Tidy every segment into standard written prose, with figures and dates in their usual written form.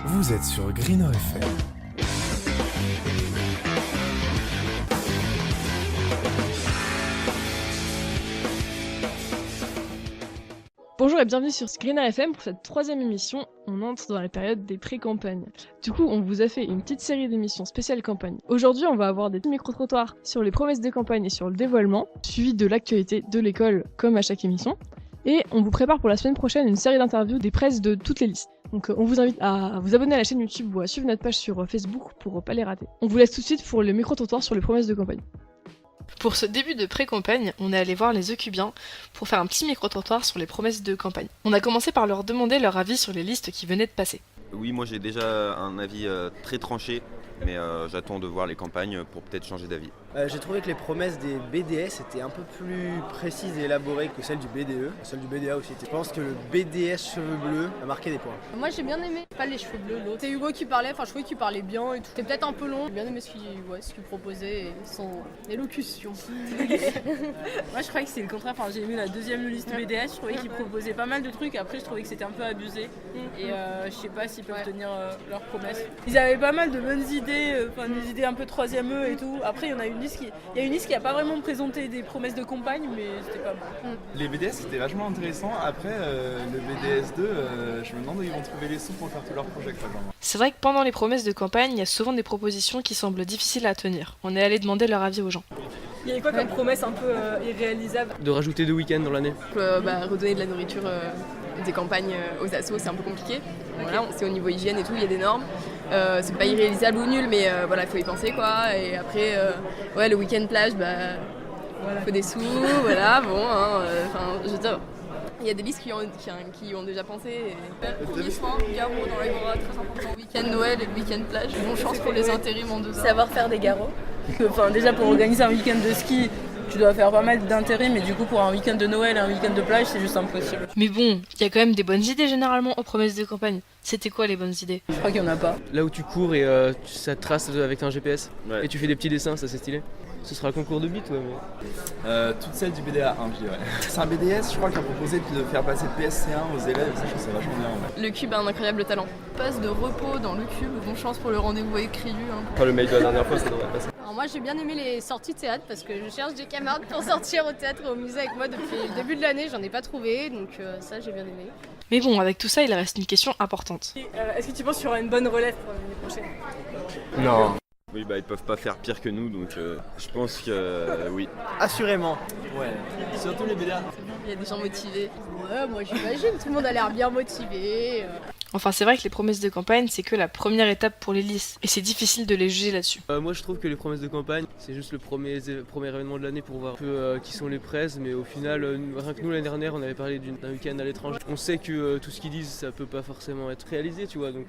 Vous êtes sur Greener FM. Bonjour et bienvenue sur Greener FM pour cette troisième émission. On entre dans la période des pré-campagnes. Du coup, on vous a fait une petite série d'émissions spéciales campagne. Aujourd'hui, on va avoir des micro-trottoirs sur les promesses de campagne et sur le dévoilement, suivi de l'actualité de l'école comme à chaque émission. Et on vous prépare pour la semaine prochaine une série d'interviews des presses de toutes les listes. Donc on vous invite à vous abonner à la chaîne YouTube ou à suivre notre page sur Facebook pour pas les rater. On vous laisse tout de suite pour le micro-trottoir sur les promesses de campagne. Pour ce début de pré-campagne, on est allé voir les Eucubiens pour faire un petit micro-trottoir sur les promesses de campagne. On a commencé par leur demander leur avis sur les listes qui venaient de passer. Oui, moi j'ai déjà un avis très tranché, mais j'attends de voir les campagnes pour peut-être changer d'avis. J'ai trouvé que les promesses des BDS étaient un peu plus précises et élaborées que celles du BDE. Celle du BDA aussi. Je pense que le BDS cheveux bleus a marqué des points. Moi j'ai bien aimé, pas les cheveux bleus, l'autre. C'est Hugo qui parlait, je trouvais qu'il parlait bien et tout. C'était peut-être un peu long. J'ai bien aimé ce qu'il proposait et son élocution. Moi je croyais que c'est le contraire, j'ai aimé la deuxième liste BDS, je trouvais qu'ils proposaient pas mal de trucs, après je trouvais que c'était un peu abusé et je sais pas s'ils peuvent tenir leurs promesses. Ils avaient pas mal de bonnes idées, des idées un peu 3ème E et tout. Après il y a une liste qui a pas vraiment présenté des promesses de campagne, mais c'était pas mal. Les BDS c'était vachement intéressant, après le BDS 2, je me demande où ils vont trouver les sous pour faire tous leurs projets quoi, genre. C'est vrai que pendant les promesses de campagne, il y a souvent des propositions qui semblent difficiles à tenir. On est allé demander leur avis aux gens. Il y avait quoi comme promesse un peu irréalisable? De rajouter 2 week-ends dans l'année. Redonner de la nourriture des campagnes aux assos, c'est un peu compliqué. Voilà, c'est au niveau hygiène et tout, il y a des normes. C'est pas irréalisable ou nul, mais voilà, il faut y penser quoi. Et après, le week-end plage, faut des sous, voilà, bon, je veux dire. Il y a des listes qui ont déjà pensé. Le premier soin, garrot dans l'agora, très important. Week-end Noël et le week-end plage. Bonne chance pour les intérims en 2 ans. Savoir faire des garrots. Déjà pour organiser un week-end de ski, tu dois faire pas mal d'intérim, et du coup pour un week-end de Noël et un week-end de plage, c'est juste impossible. Mais bon, il y a quand même des bonnes idées généralement aux promesses de campagne. C'était quoi les bonnes idées? Je crois qu'il y en a pas. Là où tu cours et ça te trace avec un GPS. Ouais. Et tu fais des petits dessins, ça c'est stylé. Ce sera un concours de bits, ouais. Mais... Toutes celles du BDA 1, je dirais. C'est un BDS, je crois, qui a proposé de faire passer le PSC1 aux élèves, ça je trouve ça vachement bien. Ouais. Le cube a un incroyable talent. Passe de repos dans le cube, bonne chance pour le rendez-vous avec Crilu. Enfin, le mail de la dernière fois, ça devrait passer. Alors moi j'ai bien aimé les sorties théâtre parce que je cherche des camarades pour sortir au théâtre et au musée avec moi depuis le début de l'année, j'en ai pas trouvé, donc ça j'ai bien aimé. Mais bon, avec tout ça, il reste une question importante. Est-ce que tu penses qu'il y aura une bonne relève pour l'année prochaine? Non. Oui, ils peuvent pas faire pire que nous, donc je pense que oui. Assurément. Ouais, surtout les BDA. Il y a des gens motivés. Ouais, moi j'imagine, tout le monde a l'air bien motivé. Enfin, c'est vrai que les promesses de campagne, c'est que la première étape pour les listes. Et c'est difficile de les juger là-dessus. Moi je trouve que les promesses de campagne, c'est juste le premier événement de l'année pour voir un peu qui sont les presses. Mais au final, rien que nous l'année dernière, on avait parlé d'un week-end à l'étranger. On sait que tout ce qu'ils disent, ça peut pas forcément être réalisé, tu vois. Donc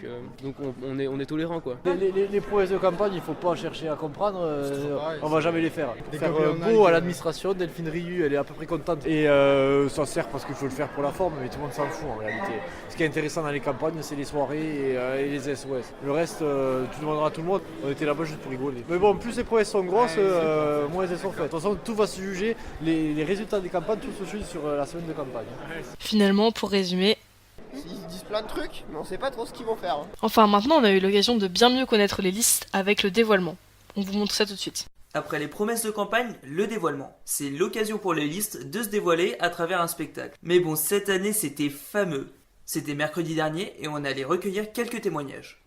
on est tolérant quoi. Les promesses de campagne, il faut pas chercher à comprendre, on va jamais les faire. Faire beau à l'administration, Delphine Riu, elle est à peu près contente. Et ça sert parce qu'il faut le faire pour la forme, mais tout le monde s'en fout en réalité. Ce qui est intéressant dans les campagnes, c'est les soirées et les SOS. Le reste, tu demanderas à tout le monde, on était là-bas juste pour rigoler. Mais bon, plus les promesses sont grosses, moins elles sont faites. De toute façon, tout va se juger, les résultats des campagnes, tout se juge sur la semaine de campagne. Finalement, pour résumer... Ils disent plein de trucs, mais on sait pas trop ce qu'ils vont faire. Enfin, maintenant, on a eu l'occasion de bien mieux connaître les listes avec le dévoilement. On vous montre ça tout de suite. Après les promesses de campagne, le dévoilement. C'est l'occasion pour les listes de se dévoiler à travers un spectacle. Mais bon, cette année, c'était fameux. C'était mercredi dernier et on allait recueillir quelques témoignages.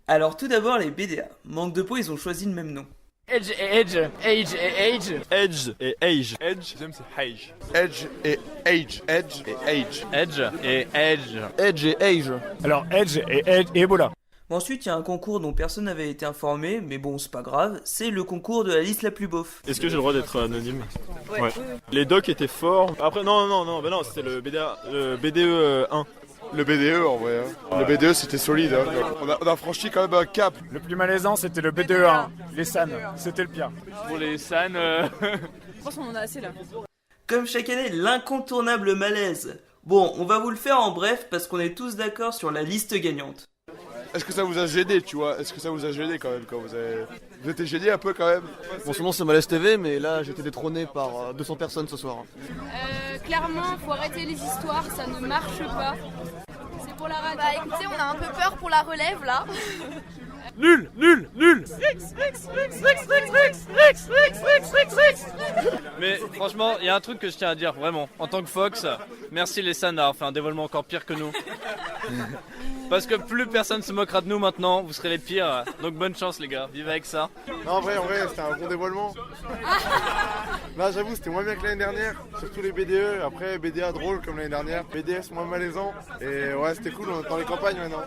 Alors tout d'abord les BDA. Manque de peau, ils ont choisi le même nom. Edge et Edge, Age et Age. Edge et Age. Edge, deuxième c'est Age. Edge et Age. Edge et Age. Edge et Edge. Edge et Age. Alors Edge et Edge et Ebola. Ensuite, il y a un concours dont personne n'avait été informé, mais bon, c'est pas grave, c'est le concours de la liste la plus beauf. Est-ce que j'ai le droit d'être anonyme? Ouais. Les docs étaient forts. Après, non, c'était le BDA, le BDE 1. Le BDE en vrai. Hein. Ouais. Le BDE c'était solide. Hein. On a franchi quand même un cap. Le plus malaisant c'était le BDE1, les SAN, c'était le pire. Pour les SAN, Je pense qu'on en a assez là. Comme chaque année, l'incontournable malaise. Bon, on va vous le faire en bref parce qu'on est tous d'accord sur la liste gagnante. Est-ce que ça vous a gêné, tu vois? Est-ce que ça vous a gêné quand même quand vous avez... Vous étiez gêné un peu quand même? Bon, son nom c'est Malaise TV, mais là j'ai été détrôné par 200 personnes ce soir. Clairement, faut arrêter les histoires, ça ne marche pas. C'est pour la radio. Bah écoutez, on a un peu peur pour la relève là. Nul. Mais franchement, il y a un truc que je tiens à dire, vraiment. En tant que Fox, merci les SAN d'avoir fait un dévoilement encore pire que nous. Parce que plus personne se moquera de nous maintenant, vous serez les pires. Donc bonne chance les gars, vivez avec ça. Non, en vrai, c'était un bon dévoilement. Là, j'avoue, c'était moins bien que l'année dernière, surtout les BDE. Après, BDA drôle comme l'année dernière, BDS moins malaisant. Et ouais, c'était cool, on est dans les campagnes maintenant.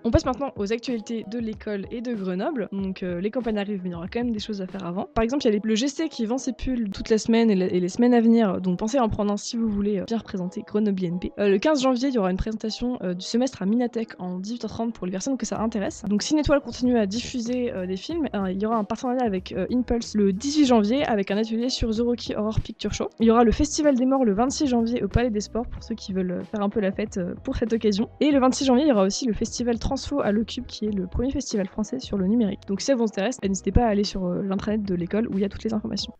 On passe maintenant aux actualités de l'école et de Grenoble. Donc les campagnes arrivent, mais il y aura quand même des choses à faire avant. Par exemple, il y a le GC qui vend ses pulls toute la semaine et les semaines à venir, donc pensez à en prendre un si vous voulez bien représenter Grenoble INP. Le 15 janvier, il y aura une présentation du semestre à Minatech en 18h30 pour les personnes que ça intéresse. Donc Ciné Étoile continue à diffuser des films. Il y aura un partenariat avec Impulse le 18 janvier avec un atelier sur The Rocky Horror Picture Show. Il y aura le Festival des Morts le 26 janvier au Palais des Sports pour ceux qui veulent faire un peu la fête pour cette occasion. Et le 26 janvier, il y aura aussi le Festival Transfo à Le Cube qui est le premier festival français sur le numérique. Donc si ça vous intéresse, n'hésitez pas à aller sur l'intranet de l'école où il y a toutes les informations.